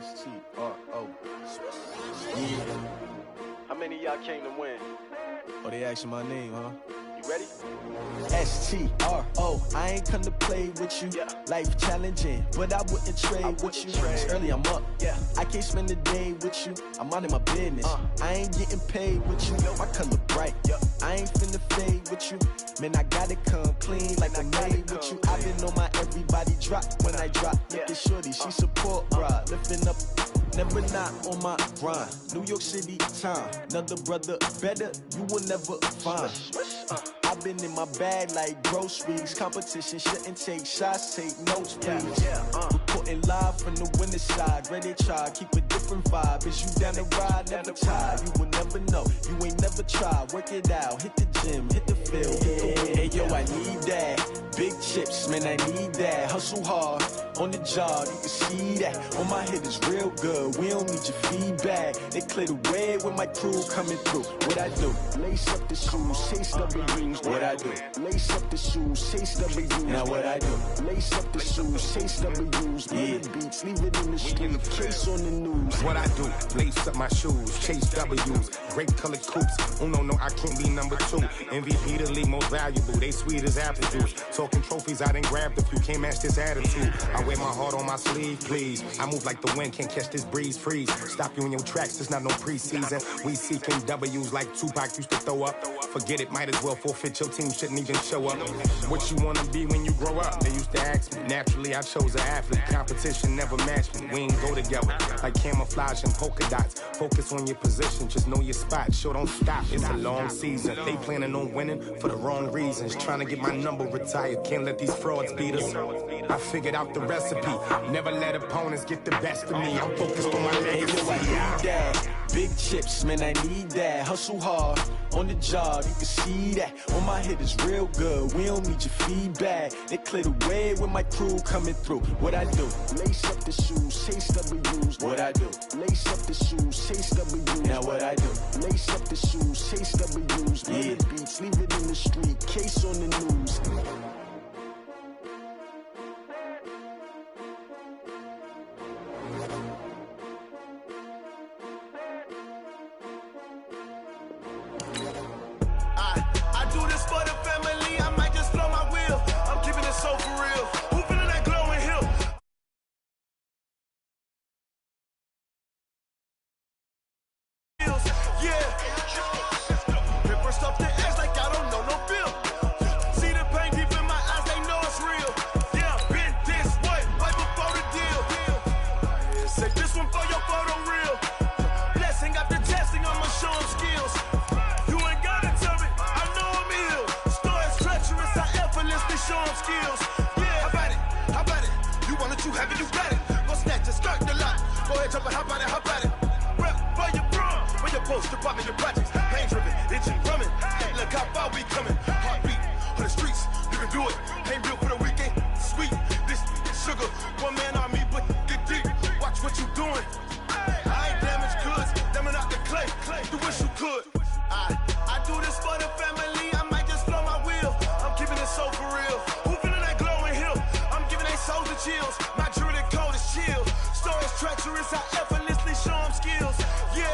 S-T-R-O. Yeah. How many of y'all came to win? Oh, they asking my name, huh? You ready? S-T-R-O. I ain't come to play with you. Yeah. Life challenging, but I wouldn't trade with you. It's early, I'm up. Yeah. I can't spend the day with you. I'm minding my business. I ain't getting paid with you. My color bright. Yeah. I ain't finna fade with you. Man, I gotta come clean like I made with you. I've been on my everybody drop when I drop. Look at shorty, she support ride. Lifting up, never not on my grind. New York City time. Another brother better, you will never find. I've been in my bag like groceries. Competition shouldn't take shots, take notes, please. Reporting live from the winning side. Ready to try, keep a different vibe. Is you down the ride, never tired. You will never know, you ain't never tried. Work it out, hit the gym, hit the field, hit the wheel. Hey yo, I need that. Big chips, man, I need that. Hustle hard, on the job, you can see that. On my head is real good, we don't need your feedback. They clear the way with my crew coming through. What I do? Lace up the shoes, chase W's. What I do? Lace up the shoes, chase W's. Now what I do? Lace up the shoes, chase W's. Yeah. Beats, leave it in the street, case on the news. What I do? Lace up my shoes, chase W's. Great colored coops. Oh no, I can't be number 2. MVP the league most valuable. They sweet as apple juice. Talking trophies, I didn't grab the few. Can't match this attitude. I wear my heart on my sleeve, please. I move like the wind, can't catch this breeze, freeze. Stop you in your tracks, there's not no preseason. We seeking W's like Tupac used to throw up. Forget it, might as well forfeit. Your team shouldn't even show up. What you wanna be when you grow up? They used to ask me. Naturally, I chose an athlete. Competition never matched me. We ain't go together like camouflage and polka dots. Focus on your position, just know your spot. Sure, don't stop. It's a long season. They planning on winning for the wrong reasons. Trying to get my number retired. Can't let these frauds beat us. I figured out the recipe. Never let opponents get the best of me. I'm focused on my legacy. Hey, yo, I need that. Big chips, man, I need that. Hustle hard, on the job, you can see that. On my head is real good, we don't need your feedback. They clear the way with my crew coming through. What I do? Lace up the shoes, chase W's. What I do? Lace up the shoes, chase W's. Now what I do? Lace up the shoes, chase W's. Yeah. Beats, leave it in the street, case on the news. I do this for the family, I might just blow my wheel. I'm keeping it so for real. Who feeling that glowing hill? Yeah. Ripper stuff the edge like I don't know no feel. See the pain deep in my eyes, they know it's real. Yeah, been this way, right before the deal. Say this one for your photo real. Blessing after testing, I'ma show them skills. You ain't gotta tell me, I know I'm ill. Stories treacherous, I effortlessly show them skills. Yeah, how about it? How about it? You want it, you have it, you got it. Go snatch it, skirt the lot. Go ahead, jump it, how about it? How about it? Rep for your bro, for your post, your pop, your projects. Pain driven, itching, drumming. Look how far we coming. Heartbeat on the streets, you can do it. Ain't real for the weekend, sweet. This sugar, one man army, but get deep. Watch what you doing. I ain't damaged goods, damn out the clay. You wish you could. I do this for the family, I might just blow my wheel. I'm keeping it so for real. Who feeling that glowing hill? I'm giving they souls the chills. My druidic code is chill. Stories treacherous, I effortlessly show them skills. Yeah.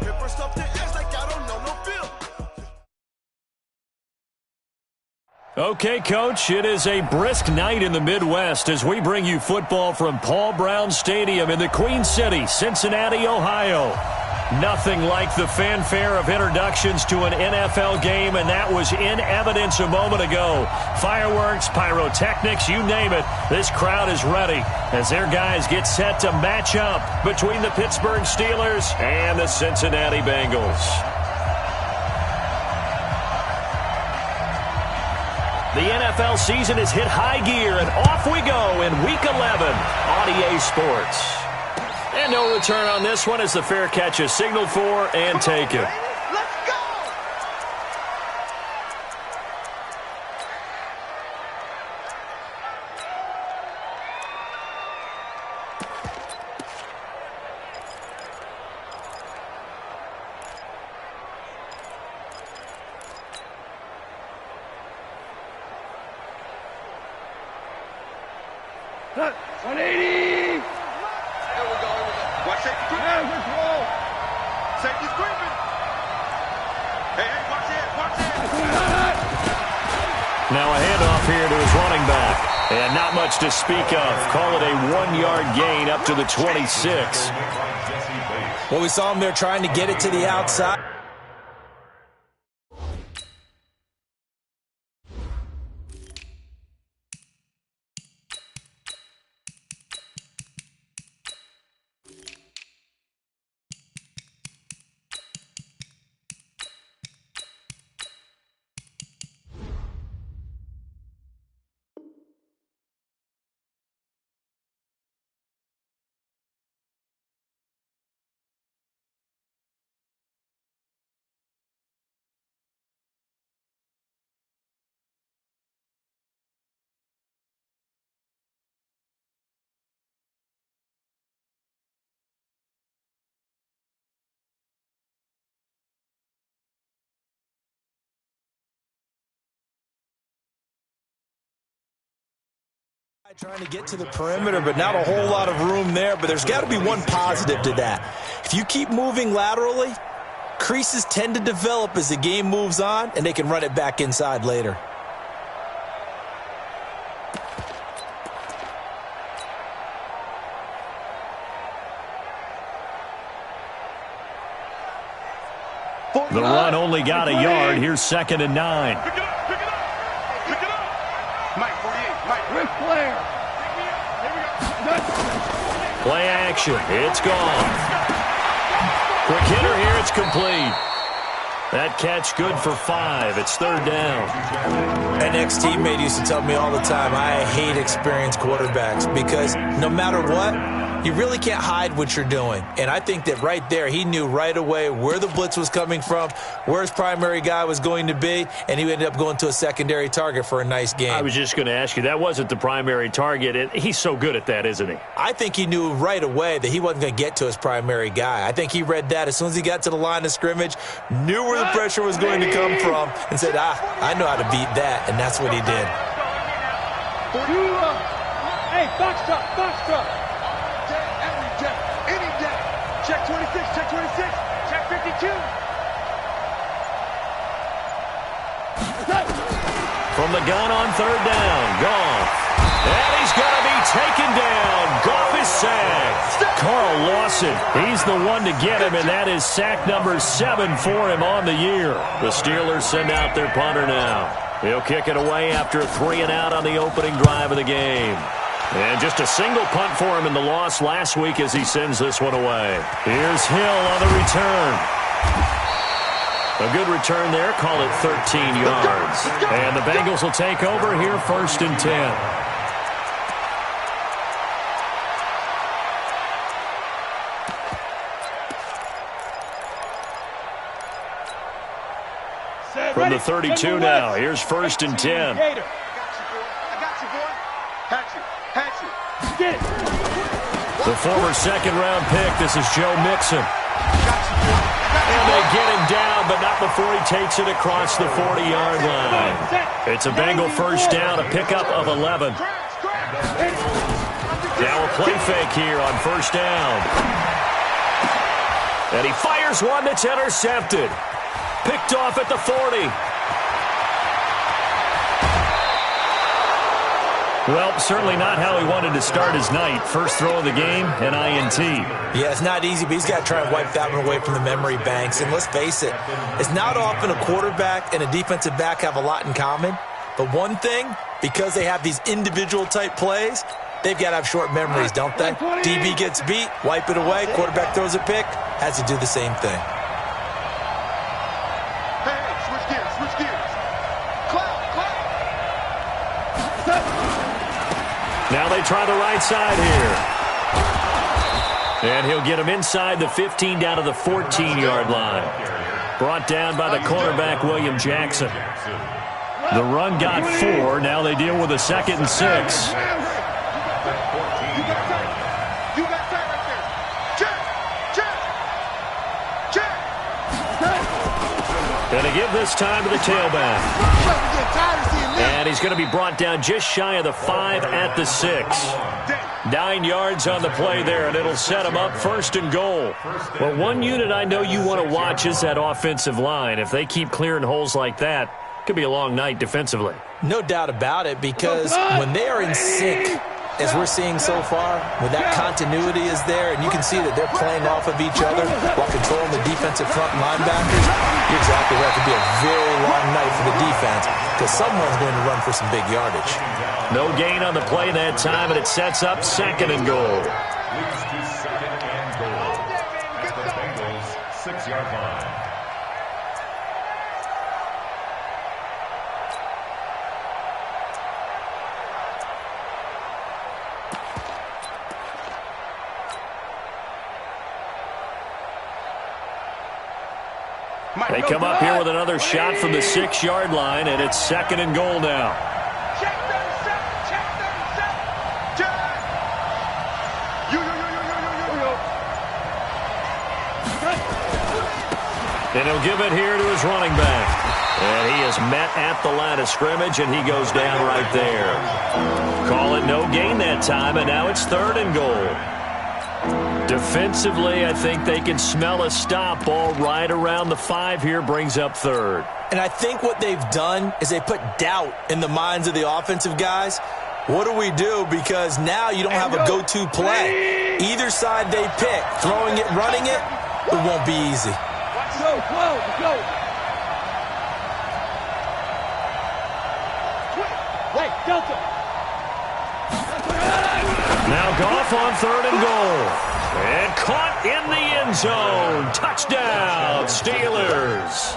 Ripper stuff the edge like I don't know no feel. Okay, Coach, it is a brisk night in the Midwest as we bring you football from Paul Brown Stadium in the Queen City, Cincinnati, Ohio. Nothing like the fanfare of introductions to an NFL game, and that was in evidence a moment ago. Fireworks, pyrotechnics, you name it. This crowd is ready as their guys get set to match up between the Pittsburgh Steelers and the Cincinnati Bengals. The NFL season has hit high gear, and off we go in Week 11 on EA Sports. And no return on this one as the fair catch is signaled for and taken. Let's go! Cut! 180! Safety's creeping. Safety's creeping. Hey, watch it, watch it. Now a handoff here to his running back. And not much to speak of. Call it a 1-yard gain up to the 26. Well, we saw him there trying to get it to the outside. Trying to get to the perimeter, but not a whole lot of room there. But there's got to be one positive to that. If you keep moving laterally, creases tend to develop as the game moves on, and they can run it back inside later. The run only got a yard. Here's 2nd and 9. Pick it up, pick it up. Pick it up. Mike, 48, Mike. Rick Flair. Play action. It's gone. Quick hitter here. It's complete. That catch good for 5. It's 3rd down. An ex-teammate used to tell me all the time, I hate experienced quarterbacks because no matter what, you really can't hide what you're doing. And I think that right there, he knew right away where the blitz was coming from, where his primary guy was going to be, and he ended up going to a secondary target for a nice game. I was just going to ask you, that wasn't the primary target. And he's so good at that, isn't he? I think he knew right away that he wasn't going to get to his primary guy. I think he read that as soon as he got to the line of scrimmage, knew where the pressure was going to come from, and said, I know how to beat that, and that's what he did. Hey, box truck. Check 26, check 26, check 52. From the gun on 3rd down, Goff. And he's going to be taken down. Goff is sacked. Carl Lawson, he's the one to get him, and that is sack number 7 for him on the year. The Steelers send out their punter now. He'll kick it away after a 3-and-out on the opening drive of the game. And just a single punt for him in the loss last week as he sends this one away. Here's Hill on the return. A good return there. Call it 13 yards. And the Bengals will take over here 1st and 10. From the 32 now. Here's 1st and 10. I got you, boy. Hatchet. Get it. The former 2nd-round pick. This is Joe Mixon. And they get him down, but not before he takes it across the 40-yard line. It's a Bengal 1st down, a pickup of 11. Now a play fake here on 1st down. And he fires one that's intercepted. Picked off at the 40. Well, certainly not how he wanted to start his night. First throw of the game, an INT. Yeah, it's not easy, but he's got to try and wipe that one away from the memory banks. And let's face it, it's not often a quarterback and a defensive back have a lot in common. But one thing, because they have these individual type plays, they've got to have short memories, don't they? DB gets beat, wipe it away, quarterback throws a pick, has to do the same thing. Hey, switch gears. Cloud. Now they try the right side here. And he'll get him inside the 15 down to the 14-yard line. Brought down by the cornerback, William Jackson. The run got 4. Now they deal with a 2nd and 6. Going to give this time to the tailback. And he's going to be brought down just shy of the 5 at the 6. 9 yards on the play there, and it'll set him up 1st and goal. Well, one unit I know you want to watch is that offensive line. If they keep clearing holes like that, it could be a long night defensively. No doubt about it, because when they are in sync, as we're seeing so far, when that continuity is there, and you can see that they're playing off of each other while controlling the defensive front linebackers, you're exactly right. It could be a very long night for the defense because someone's going to run for some big yardage. No gain on the play that time, and it sets up 2nd and goal. Leads to 2nd and goal at the Bengals' 6-yard line. They come up here with another shot from the 6-yard line, and it's 2nd and goal now. Check 37. And he'll give it here to his running back. And he is met at the line of scrimmage, and he goes down right there. Call it no gain that time, and now it's 3rd and goal. Defensively, I think they can smell a stop. Ball right around the 5 here, brings up 3rd. And I think what they've done is they put doubt in the minds of the offensive guys. What do we do? Because now you don't have a go-to play. Either side they pick, throwing it, running it, it won't be easy. Go, go. Wait, Delta. Now Goff on 3rd and goal. And caught in the end zone. Touchdown, Steelers.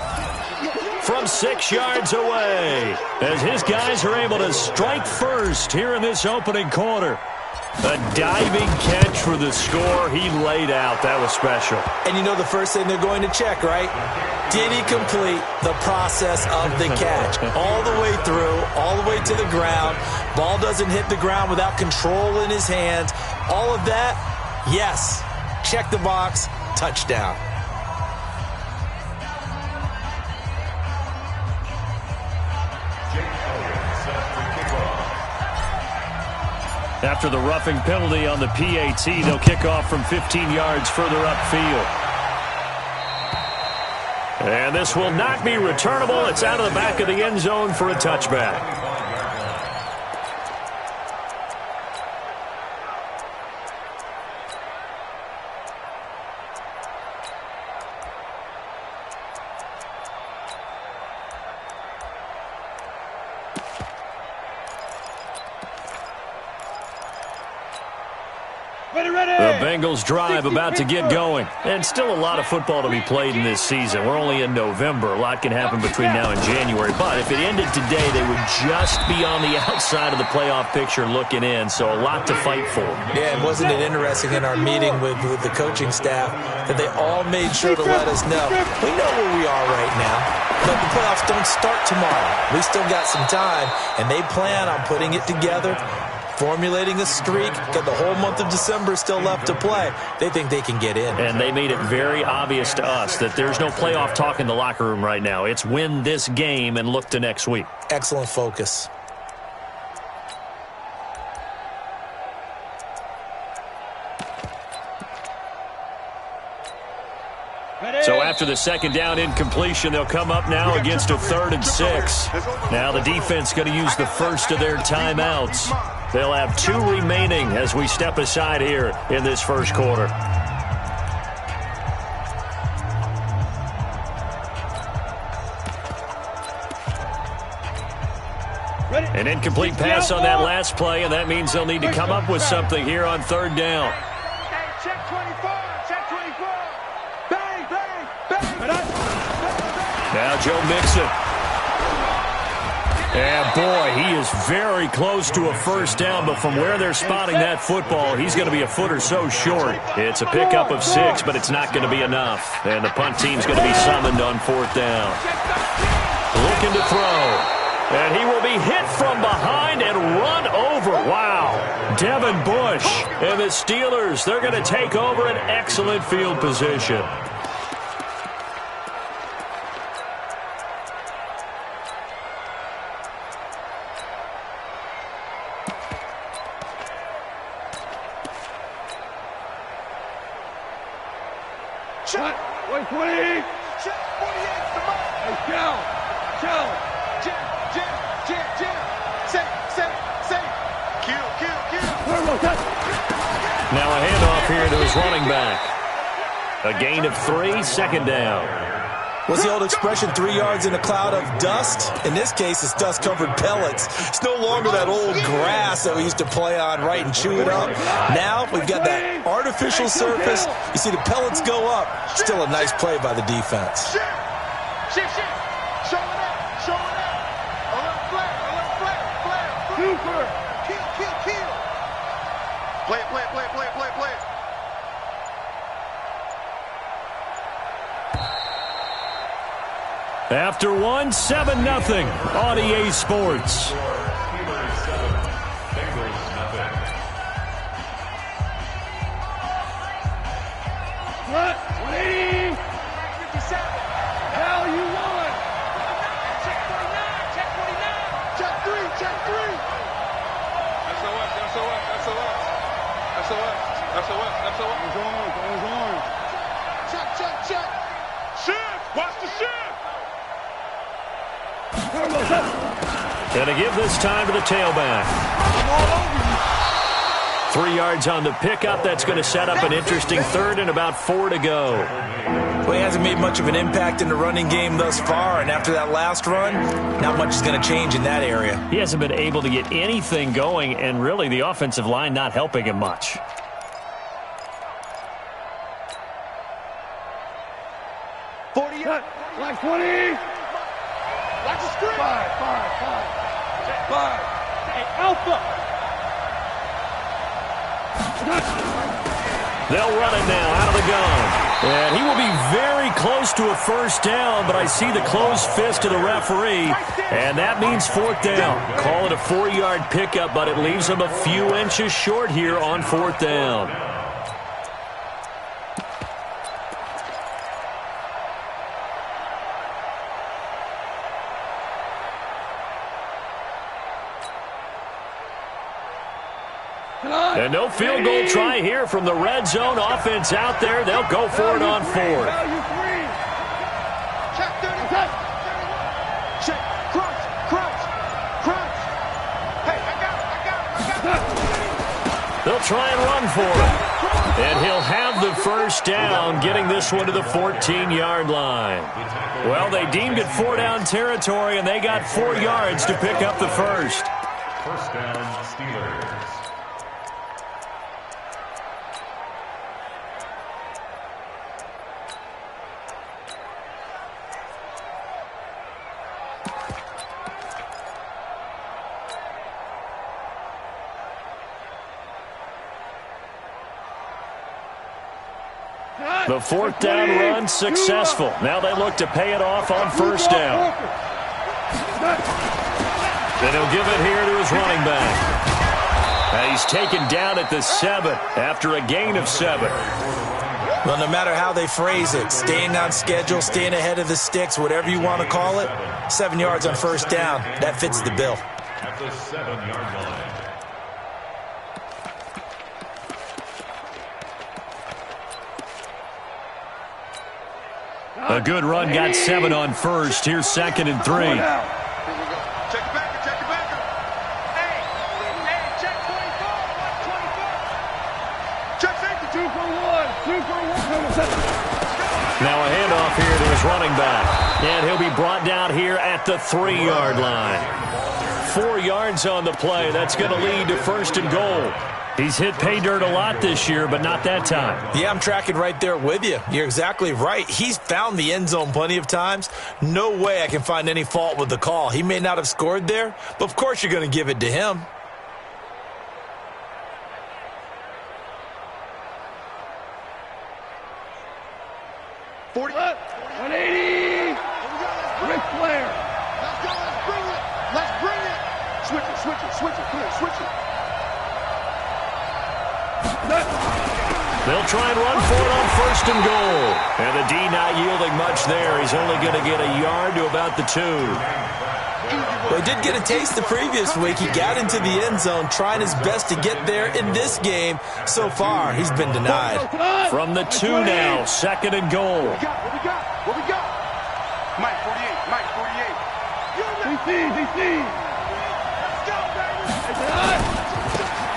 From 6 yards away, as his guys are able to strike first here in this opening quarter. A diving catch for the score. He laid out. That was special. And you know the first thing they're going to check, right? Did he complete the process of the catch? All the way through, all the way to the ground. Ball doesn't hit the ground without control in his hands. All of that, yes. Check the box. Touchdown. After the roughing penalty on the PAT, they'll kick off from 15 yards further upfield. And this will not be returnable. It's out of the back of the end zone for a touchback. The Bengals drive about to get going. And still a lot of football to be played in this season. We're only in November. A lot can happen between now and January. But if it ended today, they would just be on the outside of the playoff picture looking in. So a lot to fight for. Yeah, and wasn't it interesting in our meeting with the coaching staff that they all made sure to let us know, we know where we are right now, but the playoffs don't start tomorrow. We still got some time, and they plan on putting it together, formulating a streak, got the whole month of December still left to play. They think they can get in. And they made it very obvious to us that there's no playoff talk in the locker room right now. It's win this game and look to next week. Excellent focus. So after the second down incompletion, they'll come up now against a 3rd and 6. Now the defense going to use the first of their timeouts. They'll have 2 remaining as we step aside here in this first quarter. An incomplete pass on that last play, and that means they'll need to come up with something here on 3rd down. Check 24, check 24. Bang, bang, bang. Now Joe Mixon. And boy, he is very close to a first down, but from where they're spotting that football, he's going to be a foot or so short. It's a pickup of 6, but it's not going to be enough. And the punt team's going to be summoned on 4th down. Looking to throw. And he will be hit from behind and run over. Wow. Devin Bush and the Steelers, they're going to take over an excellent field position. 20. Check 48, the mark. Hey, Cal. Jam. Say. Kill. Turbo, touch. Now a handoff here to his running back. A gain of 3, second down. What's the old expression, 3 yards in a cloud of dust? In this case, it's dust-covered pellets. It's no longer that old grass that we used to play on, right, and chew it up. Now we've got that artificial surface. You see the pellets go up. Still a nice play by the defense. Shit. Show it up. Alert flag. Super. Kill. Play it. After 1, 7-0 on EA Sports. What? 180. 57. Hell, you won. Check 49. Check 3. Those arms. Check. Shift. Watch the shift. Turbo, touch. And to give this time to the tailback. 3 yards on the pickup. That's going to set up an interesting third and about 4 to go. Well, he hasn't made much of an impact in the running game thus far, and after that last run, not much is going to change in that area. He hasn't been able to get anything going, and really the offensive line not helping him much. Like 20. Watch the screen. 5. Hey, Alpha. They'll run it now out of the gun. And he will be very close to a first down, but I see the closed fist of the referee, and that means 4th down. Call it a 4-yard pickup, but it leaves him a few inches short here on 4th down. And no field goal try here from the red zone offense out there. They'll go for it on 4th. Check 30. Check. Crunch. Hey, I got it. They'll try and run for it. And he'll have the first down, getting this one to the 14-yard line. Well, they deemed it 4-down territory, and they got 4 yards to pick up the first. First down, Steelers. The 4th down run successful. Now they look to pay it off on first down. And he'll give it here to his running back. And he's taken down at the 7 after a gain of 7. Well, no matter how they phrase it, staying on schedule, staying ahead of the sticks, whatever you want to call it, 7 yards on first down, that fits the bill. At the 7-yard line. A good run, got 7 on first. Here's 2nd and 3. Here we go. Check it back. Hey, check 24. Check safety. 2 for 1. Now a handoff here to his running back. And he'll be brought down here at the 3-yard line. 4 yards on the play. That's going to lead to 1st and goal. He's hit pay dirt a lot this year, but not that time. Yeah, I'm tracking right there with you. You're exactly right. He's found the end zone plenty of times. No way I can find any fault with the call. He may not have scored there, but of course you're going to give it to him. $40. 180. Ric Flair. Let's go. Let's bring it. Switch it. Clear. Switch it. They'll try and run for it on 1st and goal. And the D not yielding much there. He's only going to get a yard to about the 2. Well, he did get a taste the previous week. He got into the end zone, trying his best to get there in this game. So far, he's been denied. From the 2 now, 2nd and goal. What we got? Mike 48, Mike 48. DC.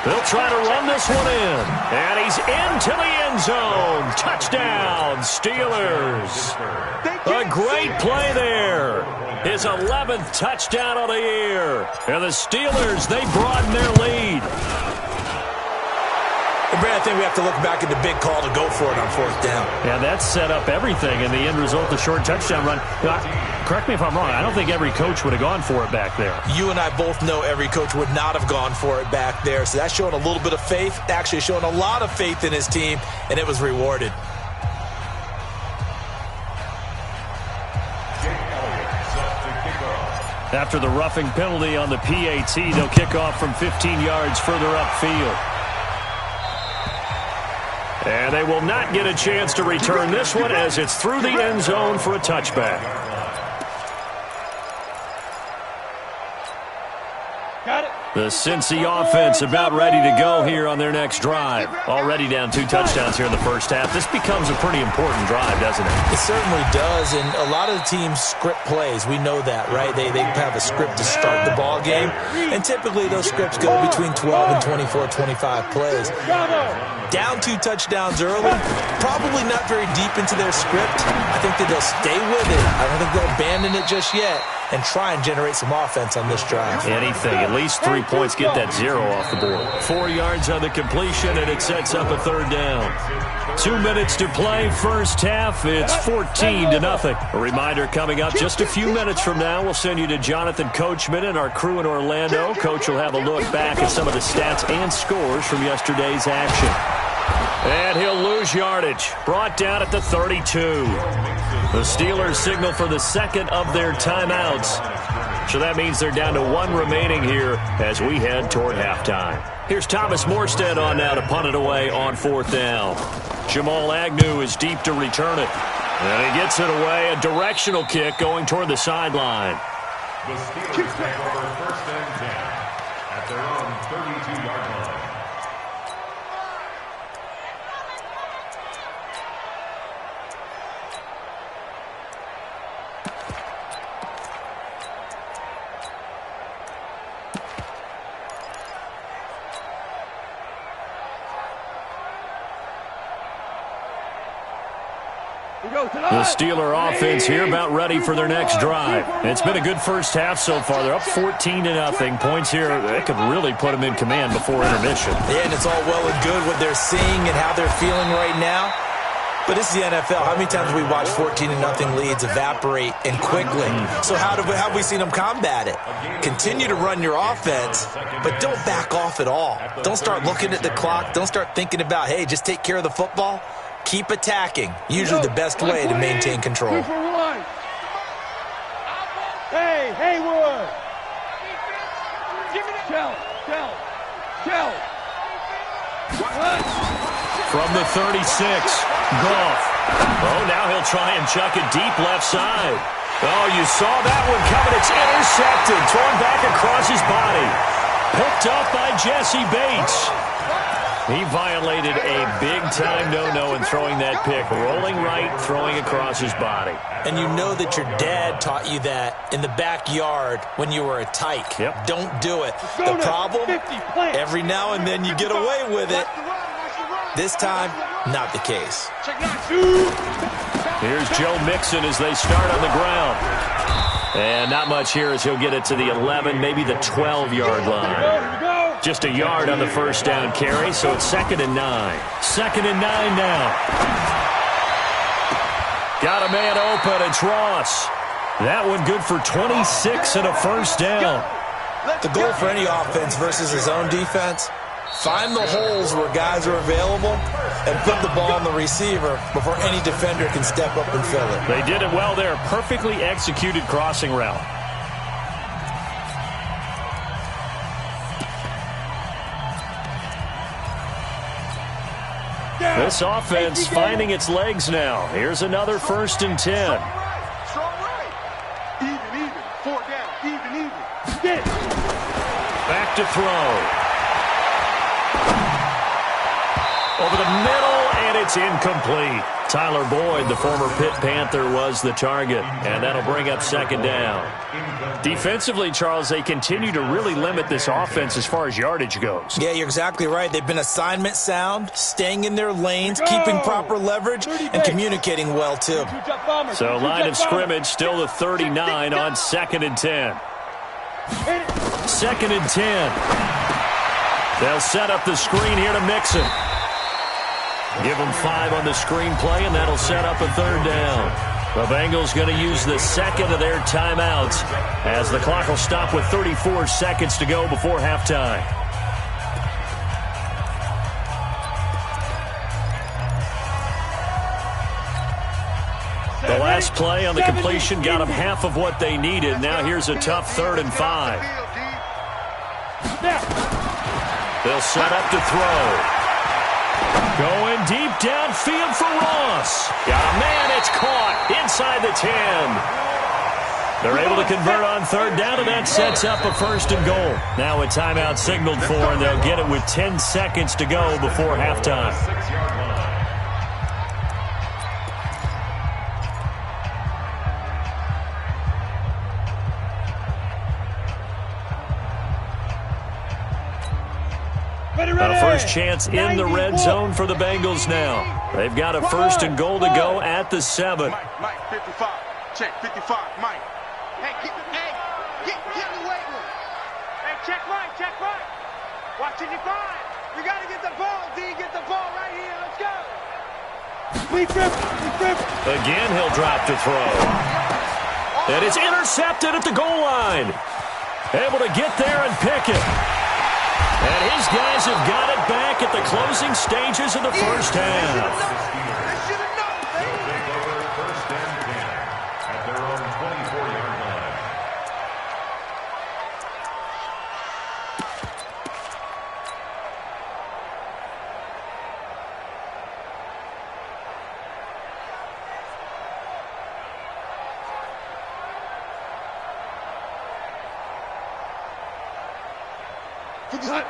They'll try to run this one in. And he's into the end zone. Touchdown, Steelers. A great play there. His 11th touchdown of the year. And the Steelers, they broaden their lead. And Brad, I think we have to look back at the big call to go for it on 4th down. Yeah, that set up everything in the end result, the short touchdown run. Correct me if I'm wrong. I don't think every coach would have gone for it back there. You and I both know every coach would not have gone for it back there. So that's showing a little bit of faith, actually showing a lot of faith in his team, and it was rewarded. After the roughing penalty on the PAT, they'll kick off from 15 yards further upfield. And they will not get a chance to return this one as it's through the end zone for a touchback. Got it. The Cincy offense about ready to go here on their next drive. Already down 2 touchdowns here in the first half. This becomes a pretty important drive, doesn't it? It certainly does, and a lot of the teams script plays. We know that, right? They have a script to start the ball game, and typically those scripts go between 12 and 24, 25 plays. Down 2 touchdowns early, probably not very deep into their script. I think that they'll stay with it. I don't think they'll abandon it just yet and try and generate some offense on this drive. Anything, at least 3 points, get that 0 off the board. 4 yards on the completion, and it sets up a 3rd down. 2 minutes to play, first half. It's 14-0. A reminder coming up just a few minutes from now. We'll send you to Jonathan Coachman and our crew in Orlando. Coach will have a look back at some of the stats and scores from yesterday's action. And he'll lose yardage. Brought down at the 32. The Steelers signal for the 2nd of their timeouts. So that means they're down to 1 remaining here as we head toward halftime. Here's Thomas Morstead on now to punt it away on 4th down. Jamal Agnew is deep to return it. And he gets it away. A directional kick going toward the sideline. The Steelers take over 1st and 10 at their own 32-yard line. The Steeler offense here about ready for their next drive. It's been a good first half so far. They're up 14-0. Points here, they could really put them in command before intermission. Yeah, and it's all well and good what they're seeing and how they're feeling right now. But this is the NFL. How many times have we watched 14-0 leads evaporate and quickly? So how have we seen them combat it? Continue to run your offense, but don't back off at all. Don't start looking at the clock. Don't start thinking about, hey, just take care of the football. Keep attacking. Usually the best way to maintain control. 2 for 1. Hey, Haywood. Shell. From the 36, Goff. Oh, now he'll try and chuck it deep left side. Oh, you saw that one coming. It's intercepted. Thrown back across his body. Picked up by Jesse Bates. He violated a big-time no-no in throwing that pick. Rolling right, throwing across his body. And you know that your dad taught you that in the backyard when you were a tyke. Yep. Don't do it. The problem, every now and then you get away with it. This time, not the case. Here's Joe Mixon as they start on the ground. And not much here as he'll get it to the 11, maybe the 12-yard line. Just a yard on the first down carry, so it's 2nd and 9. 2nd and 9 now. Got a man open, it's Ross. That one good for 26 and a first down. The goal for any offense versus his own defense, find the holes where guys are available and put the ball on the receiver before any defender can step up and fill it. They did it well there. Perfectly executed crossing route. This offense finding its legs now. Here's another 1st and 10. Strong right. Even. 4 down. Even. Get it. Back to throw. Over the middle, and it's incomplete. Tyler Boyd, the former Pitt Panther, was the target, and that'll bring up second down. Defensively, Charles, they continue to really limit this offense as far as yardage goes. Yeah, you're exactly right. They've been assignment sound, staying in their lanes, keeping proper leverage, and communicating well, too. So line of scrimmage still the 39 on 2nd and 10. 2nd and 10. They'll set up the screen here to Mixon. Give them 5 on the screenplay, and that'll set up a 3rd down. The Bengals going to use the second of their timeouts as the clock will stop with 34 seconds to go before halftime. The last play on the completion got them half of what they needed. Now here's a tough 3rd and 5. They'll set up to throw. Going deep downfield for Ross. Got a man, it's caught inside the 10. They're able to convert on 3rd down, and that sets up a 1st and goal. Now a timeout signaled for, and they'll get it with 10 seconds to go before halftime. 6-yard line. A first chance in the red zone for the Bengals now. They've got a 1st and goal to go at the 7. Mike, 55. Check 55, Mike. Hey, get in the weight room. Hey, check right. Watching your 5. We got to get the ball, D. Get the ball right here. Let's go. Again, he'll drop to throw. And it's intercepted at the goal line. Able to get there and pick it. And his guys have got it back at the closing stages of the first half. First and 10 at their own 24-yard line.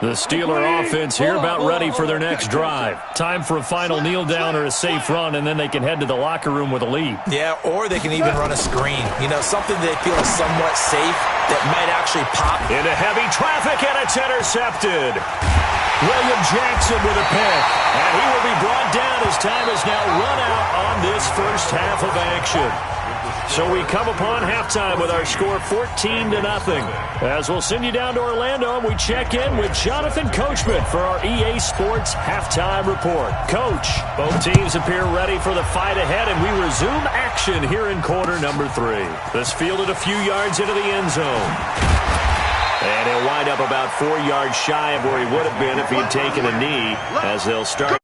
The Steeler offense here about ready for their next drive. Time for a final kneel down or a safe run, and then they can head to the locker room with a lead. Yeah, or they can even run a screen. You know, something they feel is somewhat safe that might actually pop. Into heavy traffic, and it's intercepted. William Jackson with a pick, and he will be brought down as time is now run out on this first half of action. So we come upon halftime with our score 14-0. As we'll send you down to Orlando, and we check in with Jonathan Coachman for our EA Sports Halftime Report. Coach, both teams appear ready for the fight ahead, and we resume action here in quarter number 3. This fielded a few yards into the end zone. And he'll wind up about 4 yards shy of where he would have been if he'd taken a knee, as they'll start.